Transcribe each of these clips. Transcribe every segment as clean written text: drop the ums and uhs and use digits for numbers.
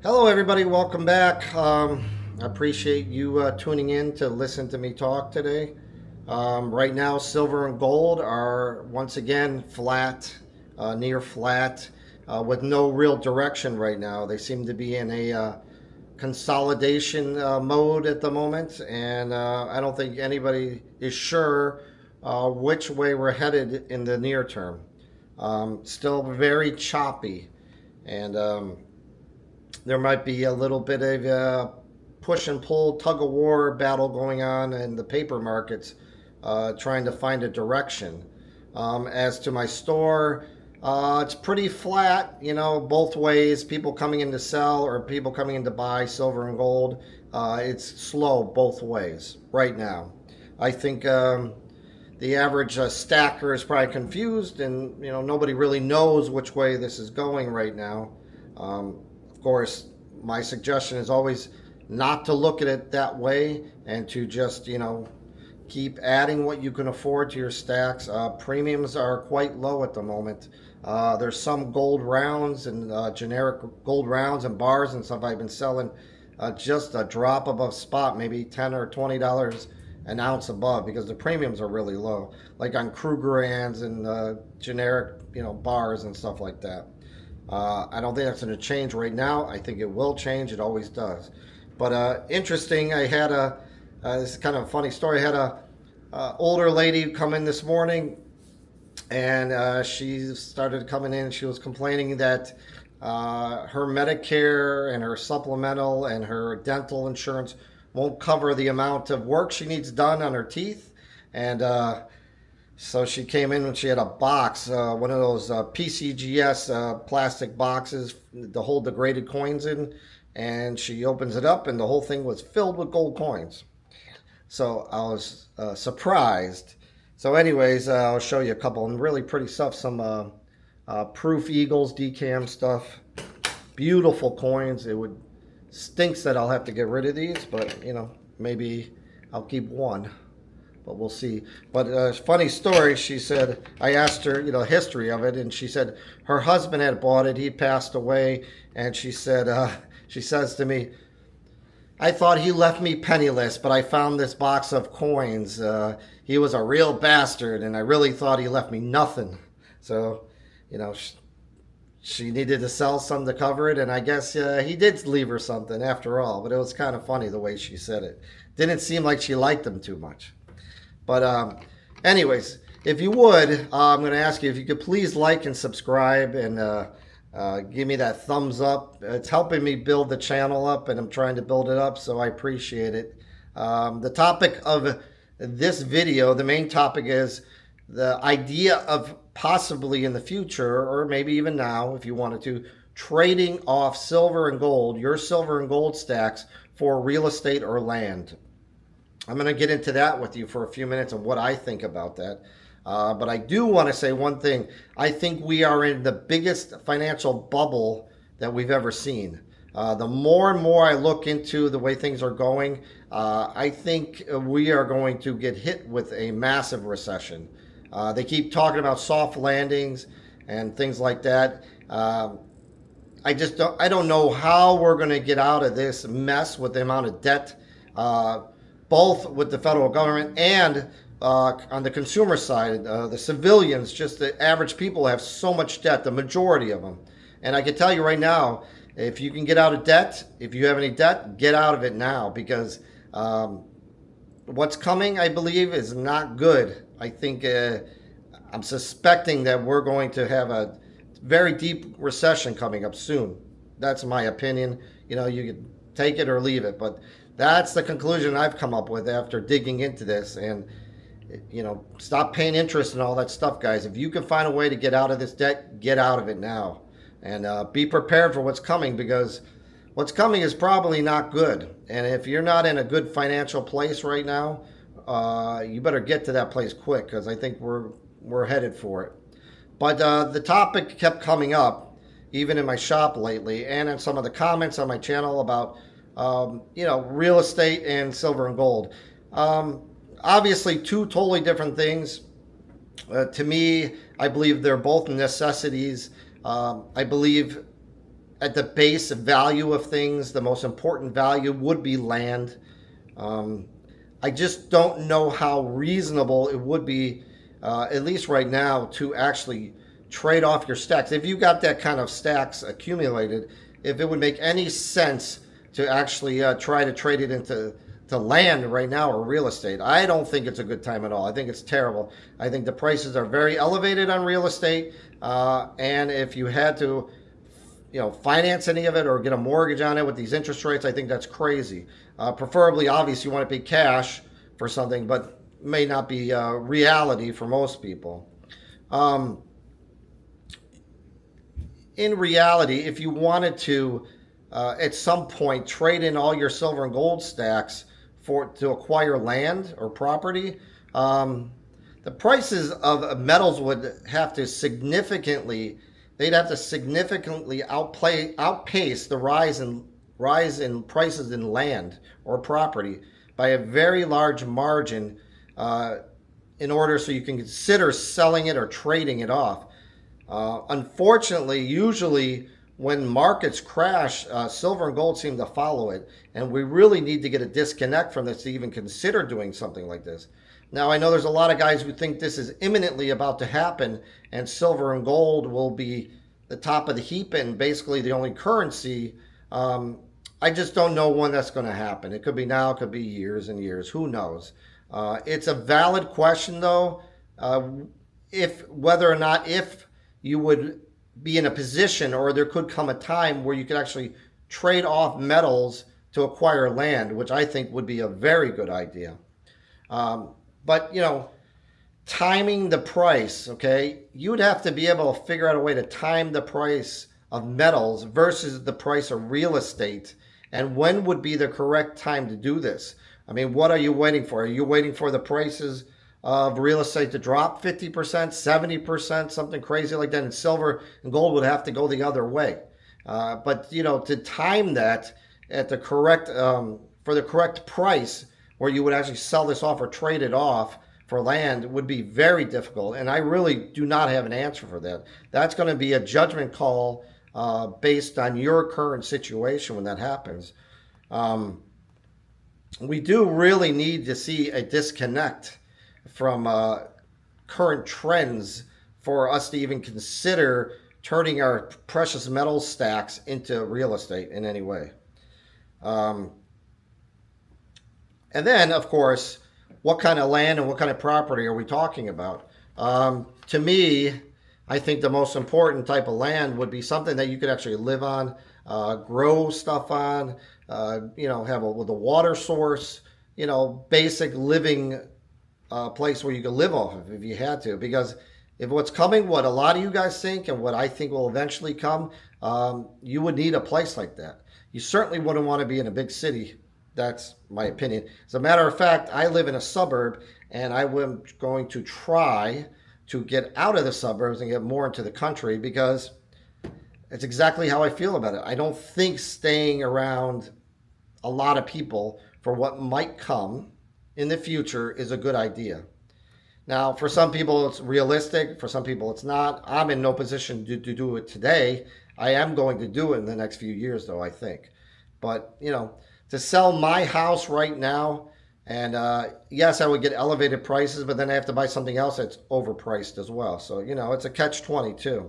Hello, everybody. Welcome back. I appreciate you tuning in to listen to me talk today. Right now, silver and gold are once again flat, near flat, with no real direction right now. They seem to be in a consolidation mode at the moment, and I don't think anybody is sure which way we're headed in the near term. Still very choppy, and there might be a little bit of a push and pull, tug of war battle going on in the paper markets, trying to find a direction. As to my store, it's pretty flat, both ways. People coming in to sell or people coming in to buy silver and gold. It's slow both ways right now. I think the average stacker is probably confused, and nobody really knows which way this is going right now. Of course, my suggestion is always not to look at it that way and to just, keep adding what you can afford to your stacks. Premiums are quite low at the moment. There's some gold rounds and generic gold rounds and bars and stuff I've been selling just a drop above spot, maybe $10 or $20 an ounce above, because the premiums are really low, like on Krugerrands and generic, bars and stuff like that. I don't think that's going to change right now. I think it will change. It always does. But interesting, I had this is kind of a funny story. I had a older lady come in this morning, and she started coming in. She was complaining that her Medicare and her supplemental and her dental insurance won't cover the amount of work she needs done on her teeth. And so she came in and she had a box, one of those PCGS plastic boxes to hold the graded coins in. And she opens it up, and the whole thing was filled with gold coins. So I was surprised. So anyways, I'll show you a couple and really pretty stuff. Some Proof Eagles decam stuff. Beautiful coins. It would stinks that I'll have to get rid of these, but maybe I'll keep one. But we'll see. But funny story, she said, I asked her, history of it, and she said her husband had bought it. He passed away, and she said, she says to me, I thought he left me penniless, but I found this box of coins. He was a real bastard, and I really thought he left me nothing. So, she needed to sell some to cover it, and I guess he did leave her something after all. But it was kind of funny the way she said it. Didn't seem like she liked him too much. But anyways, if you would, I'm going to ask you if you could please like and subscribe and give me that thumbs up. It's helping me build the channel up, and I'm trying to build it up, so I appreciate it. The topic of this video, the main topic, is the idea of possibly in the future, or maybe even now if you wanted to, trading off silver and gold, your silver and gold stacks, for real estate or land. I'm going to get into that with you for a few minutes of what I think about that. But I do want to say one thing. I think we are in the biggest financial bubble that we've ever seen. The more and more I look into the way things are going, I think we are going to get hit with a massive recession. They keep talking about soft landings and things like that. I don't know how we're going to get out of this mess with the amount of debt, both with the federal government and on the consumer side. The civilians, just the average people, have so much debt, the majority of them. And I can tell you right now, if you can get out of debt, if you have any debt, get out of it now, because what's coming, I believe, is not good. I think I'm suspecting that we're going to have a very deep recession coming up soon. That's my opinion. You can take it or leave it, but that's the conclusion I've come up with after digging into this. And stop paying interest and all that stuff, guys. If you can find a way to get out of this debt, get out of it now. And be prepared for what's coming, because what's coming is probably not good. And if you're not in a good financial place right now, you better get to that place quick, because I think we're headed for it. But the topic kept coming up, even in my shop lately, and in some of the comments on my channel about real estate and silver and gold. Obviously, two totally different things. To me, I believe they're both necessities. I believe at the base value of things, the most important value would be land. Um, I just don't know how reasonable it would be, at least right now, to actually trade off your stacks. If you got that kind of stacks accumulated, if it would make any sense to actually try to trade it into land right now or real estate. I don't think it's a good time at all. I think it's terrible. I think the prices are very elevated on real estate, and if you had to, finance any of it or get a mortgage on it with these interest rates, I think that's crazy. Preferably, obviously, you want to pay cash for something, but may not be reality for most people. In reality, if you wanted to, at some point, trade in all your silver and gold stacks to acquire land or property, the prices of metals would have to significantly outpace the rise in prices in land or property by a very large margin, in order so you can consider selling it or trading it off. Unfortunately, usually when markets crash, silver and gold seem to follow it, and we really need to get a disconnect from this to even consider doing something like this. Now, I know there's a lot of guys who think this is imminently about to happen, and silver and gold will be the top of the heap and basically the only currency. I just don't know when that's going to happen. It could be now, it could be years and years. Who knows? It's a valid question, though, if you would be in a position, or there could come a time where you could actually trade off metals to acquire land, which I think would be a very good idea. But, timing the price, okay, you would have to be able to figure out a way to time the price of metals versus the price of real estate. And when would be the correct time to do this? I mean, what are you waiting for? Are you waiting for the prices of real estate to drop 50%, 70%, something crazy like that? And silver and gold would have to go the other way. But to time that at the correct, for the correct price where you would actually sell this off or trade it off for land would be very difficult. And I really do not have an answer for that. That's going to be a judgment call based on your current situation when that happens. We do really need to see a disconnect from current trends for us to even consider turning our precious metal stacks into real estate in any way. And then, of course, what kind of land and what kind of property are we talking about? To me, I think the most important type of land would be something that you could actually live on, grow stuff on, have with a water source, basic living place where you can live off of if you had to. Because if what's coming, what a lot of you guys think, and what I think will eventually come, you would need a place like that. You certainly wouldn't want to be in a big city. That's my opinion. As a matter of fact, I live in a suburb, and I am going to try to get out of the suburbs and get more into the country, because it's exactly how I feel about it. I don't think staying around a lot of people for what might come in the future is a good idea. Now, for some people it's realistic, for some people it's not. I'm in no position to do it today. I am going to do it in the next few years, though, I think. But, to sell my house right now, and yes, I would get elevated prices, but then I have to buy something else that's overpriced as well. So, it's a catch-22.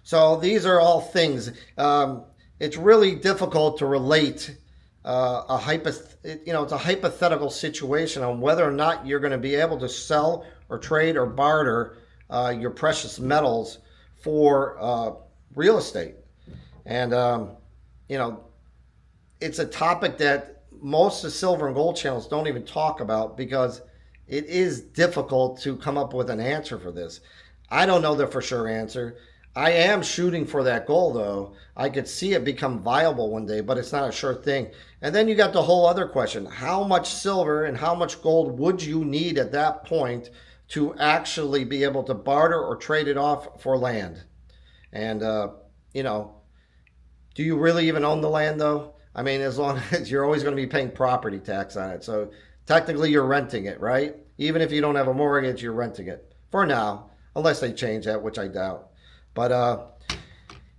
So these are all things. It's really difficult to relate it's a hypothetical situation on whether or not you're going to be able to sell or trade or barter your precious metals for real estate. And, it's a topic that most of the silver and gold channels don't even talk about, because it is difficult to come up with an answer for this. I don't know the for sure answer. I am shooting for that goal, though. I could see it become viable one day, but it's not a sure thing. And then you got the whole other question. How much silver and how much gold would you need at that point to actually be able to barter or trade it off for land? And, do you really even own the land, though? I mean, as long as you're always going to be paying property tax on it. So technically you're renting it, right? Even if you don't have a mortgage, you're renting it for now, unless they change that, which I doubt. But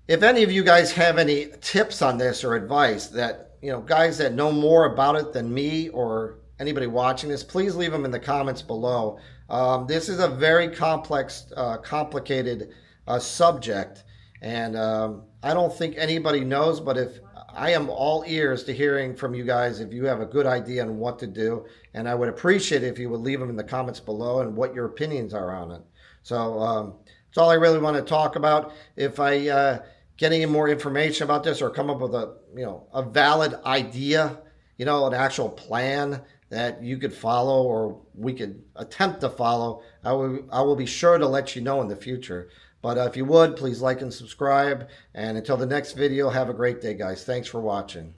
If any of you guys have any tips on this or advice that, guys that know more about it than me or anybody watching this, please leave them in the comments below. This is a very complex, complicated subject, and I don't think anybody knows, but if I am all ears to hearing from you guys if you have a good idea on what to do, and I would appreciate it if you would leave them in the comments below and what your opinions are on it. So that's all I really want to talk about. If I get any more information about this or come up with a valid idea, an actual plan that you could follow or we could attempt to follow, I will be sure to let you know in the future. But if you would, please like and subscribe. And until the next video, have a great day, guys. Thanks for watching.